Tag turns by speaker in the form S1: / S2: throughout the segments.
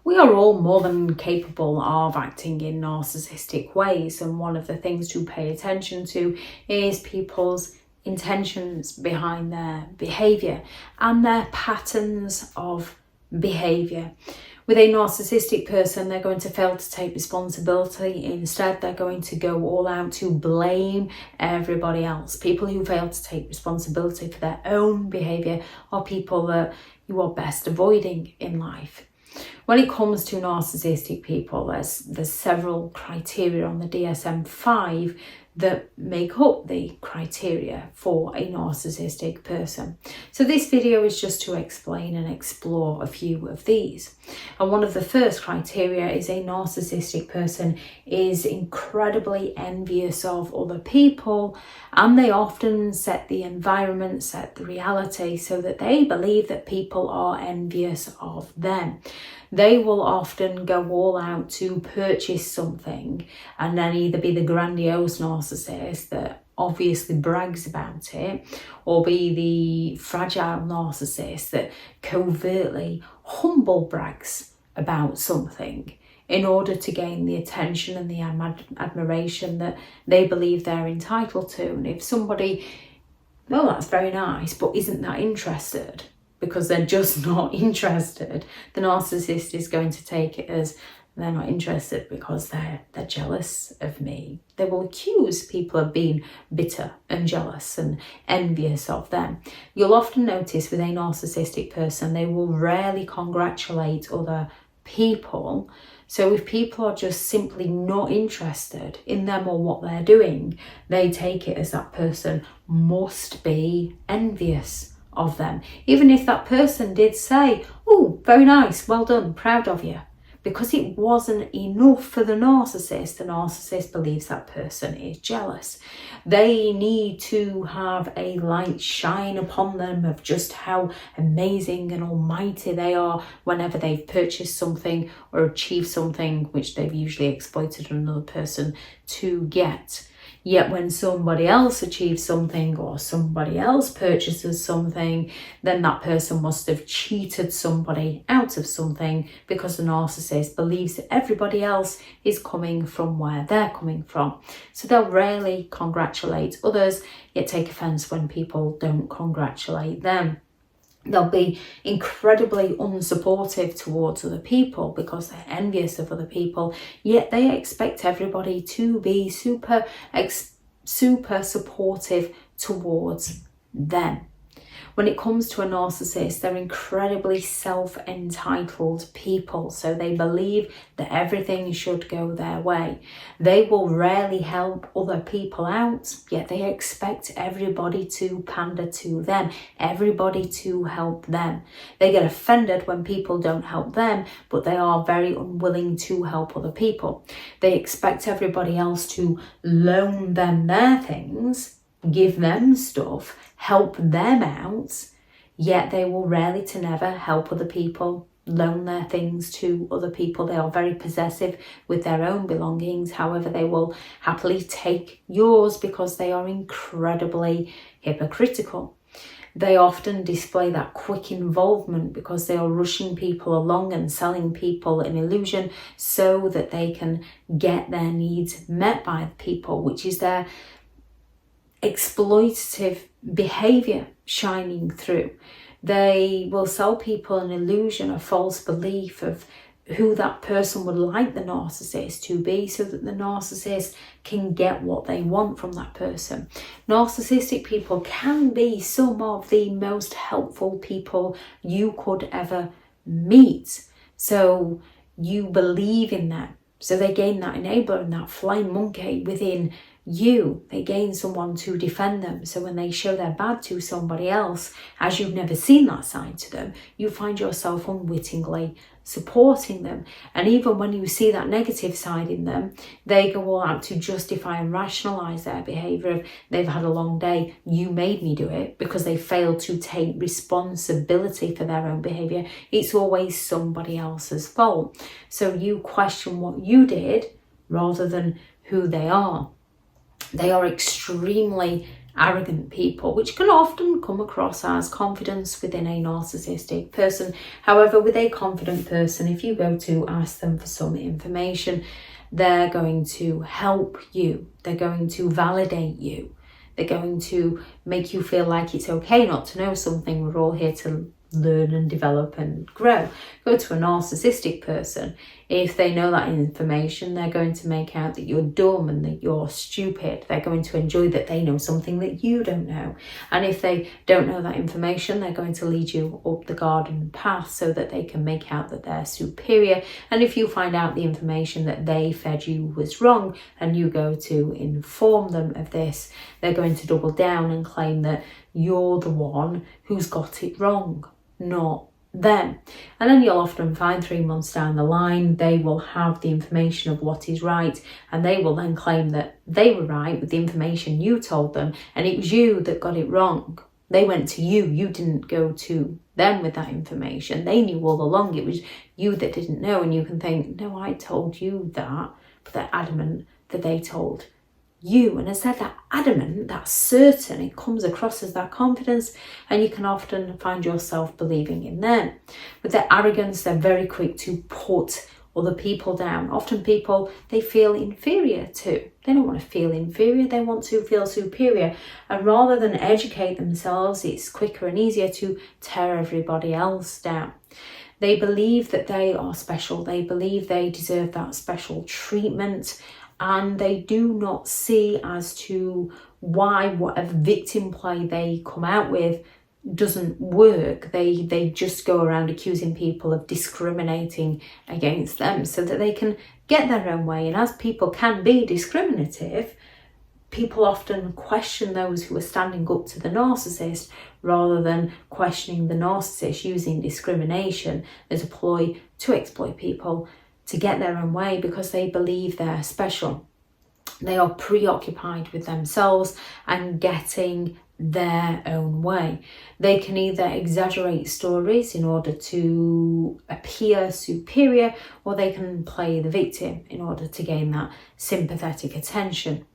S1: We are all more than capable of acting in narcissistic ways, and one of the things to pay attention to is people's intentions behind their behaviour and their patterns of behaviour. With a narcissistic person, they're going to fail to take responsibility. Instead, they're going to go all out to blame everybody else. People who fail to take responsibility for their own behaviour are people that you are best avoiding in life. When it comes to narcissistic people, there's several criteria on the DSM-5 that make up the criteria for a narcissistic person. So this video is just to explain and explore a few of these. And one of the first criteria is a narcissistic person is incredibly envious of other people, and they often set the environment, set the reality so that they believe that people are envious of them. They will often go all out to purchase something and then either be the grandiose narcissist that obviously brags about it, or be the fragile narcissist that covertly humble brags about something in order to gain the attention and the admiration that they believe they're entitled to. And if somebody, well, that's very nice, but isn't that interested, because they're just not interested, the narcissist is going to take it as they're not interested because they're jealous of me. They will accuse people of being bitter and jealous and envious of them. You'll often notice with a narcissistic person, they will rarely congratulate other people. So if people are just simply not interested in them or what they're doing, they take it as that person must be envious of them. Even if that person did say, "Oh, very nice, well done, proud of you," because it wasn't enough for the narcissist believes that person is jealous. They need to have a light shine upon them of just how amazing and almighty they are whenever they've purchased something or achieved something which they've usually exploited another person to get. Yet when somebody else achieves something or somebody else purchases something, then that person must have cheated somebody out of something, because the narcissist believes that everybody else is coming from where they're coming from. So they'll rarely congratulate others, yet take offence when people don't congratulate them. They'll be incredibly unsupportive towards other people because they're envious of other people, yet they expect everybody to be super supportive towards them. When it comes to a narcissist, they're incredibly self-entitled people, so they believe that everything should go their way. They will rarely help other people out, yet they expect everybody to pander to them, everybody to help them. They get offended when people don't help them, but they are very unwilling to help other people. They expect everybody else to loan them their things, give them stuff, help them out, yet they will rarely to never help other people, loan their things to other people. They are very possessive with their own belongings. However, they will happily take yours because they are incredibly hypocritical. They often display that quick involvement because they are rushing people along and selling people an illusion so that they can get their needs met by the people, which is their exploitative behaviour shining through. They will sell people an illusion, a false belief of who that person would like the narcissist to be, so that the narcissist can get what they want from that person. Narcissistic people can be some of the most helpful people you could ever meet. So you believe in them. So they gain that enabler and that flying monkey within you. They gain someone to defend them. So when they show their bad to somebody else, as you've never seen that side to them, you find yourself unwittingly supporting them. And even when you see that negative side in them, they go all out to justify and rationalize their behavior of, they've had a long day, you made me do it, because they failed to take responsibility for their own behavior. It's always somebody else's fault. So you question what you did rather than who they are. They are extremely arrogant people, which can often come across as confidence within a narcissistic person. However, with a confident person, if you go to ask them for some information, they're going to help you. They're going to validate you. They're going to make you feel like it's okay not to know something. We're all here to learn and develop and grow. Go to a narcissistic person. If they know that information, they're going to make out that you're dumb and that you're stupid. They're going to enjoy that they know something that you don't know. And if they don't know that information, they're going to lead you up the garden path so that they can make out that they're superior. And if you find out the information that they fed you was wrong and you go to inform them of this, they're going to double down and claim that you're the one who's got it wrong, not them. And then you'll often find 3 months down the line, they will have the information of what is right, and they will then claim that they were right with the information you told them, and it was you that got it wrong. They went to you, you didn't go to them with that information. They knew all along, it was you that didn't know. And you can think, no, I told you that, but they're adamant that they told you. And as I said, that adamant, that certain, it comes across as that confidence, and you can often find yourself believing in them. With their arrogance, they're very quick to put other people down. Often people they feel inferior to. They don't want to feel inferior, they want to feel superior. And rather than educate themselves, it's quicker and easier to tear everybody else down. They believe that they are special. They believe they deserve that special treatment. And they do not see as to why whatever victim play they come out with doesn't work. They just go around accusing people of discriminating against them so that they can get their own way. And as people can be discriminative, people often question those who are standing up to the narcissist rather than questioning the narcissist, using discrimination as a ploy to exploit people to get their own way because they believe they're special. They are preoccupied with themselves and getting their own way. They can either exaggerate stories in order to appear superior, or they can play the victim in order to gain that sympathetic attention.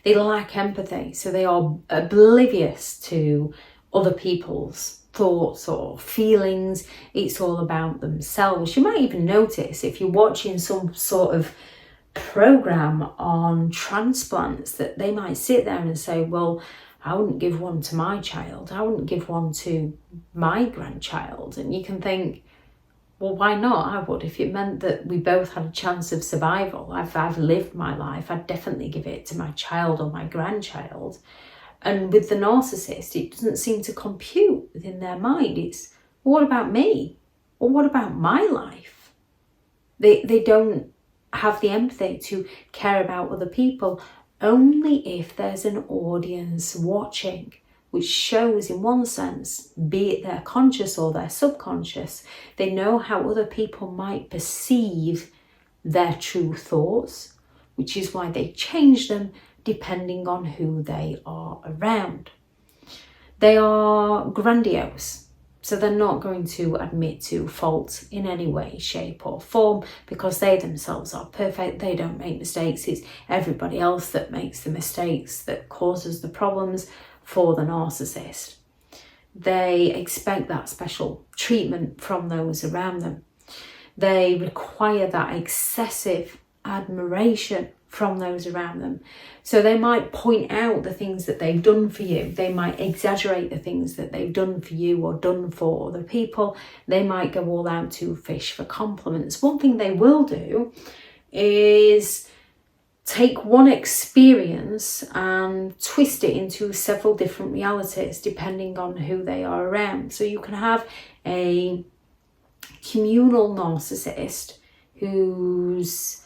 S1: They lack empathy, so they are oblivious to other people's thoughts or feelings. It's all about themselves. You might even notice if you're watching some sort of program on transplants that they might sit there and say, well, I wouldn't give one to my child, I wouldn't give one to my grandchild. And you can think, well, why not? I would. If it meant that we both had a chance of survival, I've lived my life, I'd definitely give it to my child or my grandchild. And with the narcissist, it doesn't seem to compute within their mind. It's, well, what about me? Or what about my life? They don't have the empathy to care about other people, only if there's an audience watching, which shows in one sense, be it their conscious or their subconscious, they know how other people might perceive their true thoughts, which is why they change them depending on who they are around. They are grandiose, so they're not going to admit to fault in any way, shape or form because they themselves are perfect. They don't make mistakes. It's everybody else that makes the mistakes that causes the problems for the narcissist. They expect that special treatment from those around them. They require that excessive admiration from those around them. So they might point out the things that they've done for you. They might exaggerate the things that they've done for you or done for other people. They might go all out to fish for compliments. One thing they will do is take one experience and twist it into several different realities depending on who they are around. So you can have a communal narcissist who's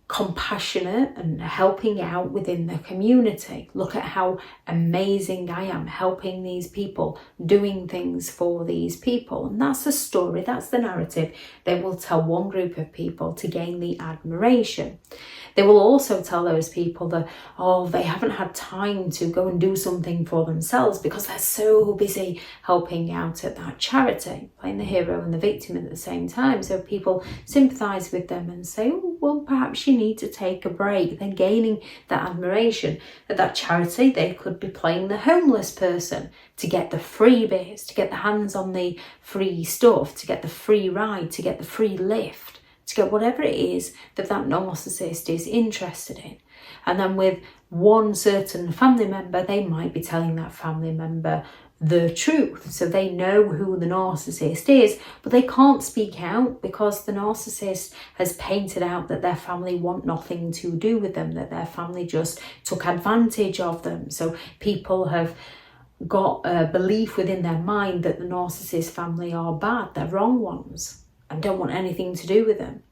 S1: compassionate and helping out within the community. Look at how amazing I am helping these people, doing things for these people. And that's the story, that's the narrative they will tell one group of people to gain the admiration. They will also tell those people that, oh, they haven't had time to go and do something for themselves because they're so busy helping out at that charity, playing the hero and the victim at the same time. So people sympathise with them and say, oh, well, perhaps you need to take a break. They're gaining that admiration. At that charity, they could be playing the homeless person to get the freebies, to get the hands on the free stuff, to get the free ride, to get the free lift, to get whatever it is that narcissist is interested in. And then with one certain family member, they might be telling that family member the truth. So they know who the narcissist is, but they can't speak out because the narcissist has painted out that their family want nothing to do with them, that their family just took advantage of them. So people have got a belief within their mind that the narcissist family are bad, they're wrong ones, and don't want anything to do with them.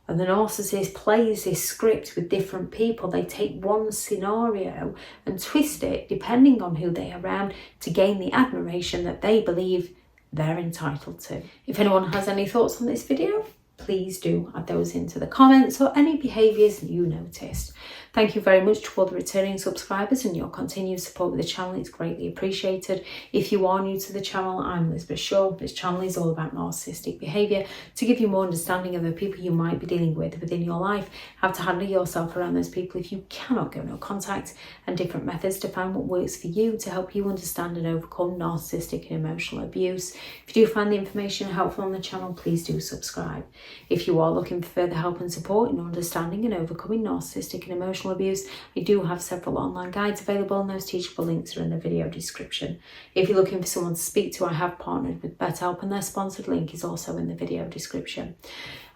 S1: And the narcissist plays this script with different people. They take one scenario and twist it depending on who they are around to gain the admiration that they believe they're entitled to. If anyone has any thoughts on this video, please do add those into the comments, or any behaviours you noticed. Thank you very much to all the returning subscribers, and your continued support with the channel is greatly appreciated. If you are new to the channel, I'm Elizabeth Shaw. This channel is all about narcissistic behaviour to give you more understanding of the people you might be dealing with within your life, how to handle yourself around those people if you cannot go no contact, and different methods to find what works for you to help you understand and overcome narcissistic and emotional abuse. If you do find the information helpful on the channel, please do subscribe. If you are looking for further help and support in understanding and overcoming narcissistic and emotional abuse, I do have several online guides available, and those teachable links are in the video description. If you're looking for someone to speak to, I have partnered with BetterHelp, and their sponsored link is also in the video description.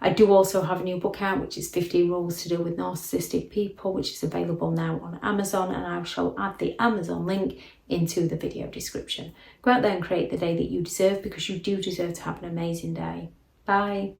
S1: I do also have a new book out, which is 15 Rules to Deal with Narcissistic People, which is available now on Amazon, and I shall add the Amazon link into the video description. Go out there and create the day that you deserve, because you do deserve to have an amazing day. Bye.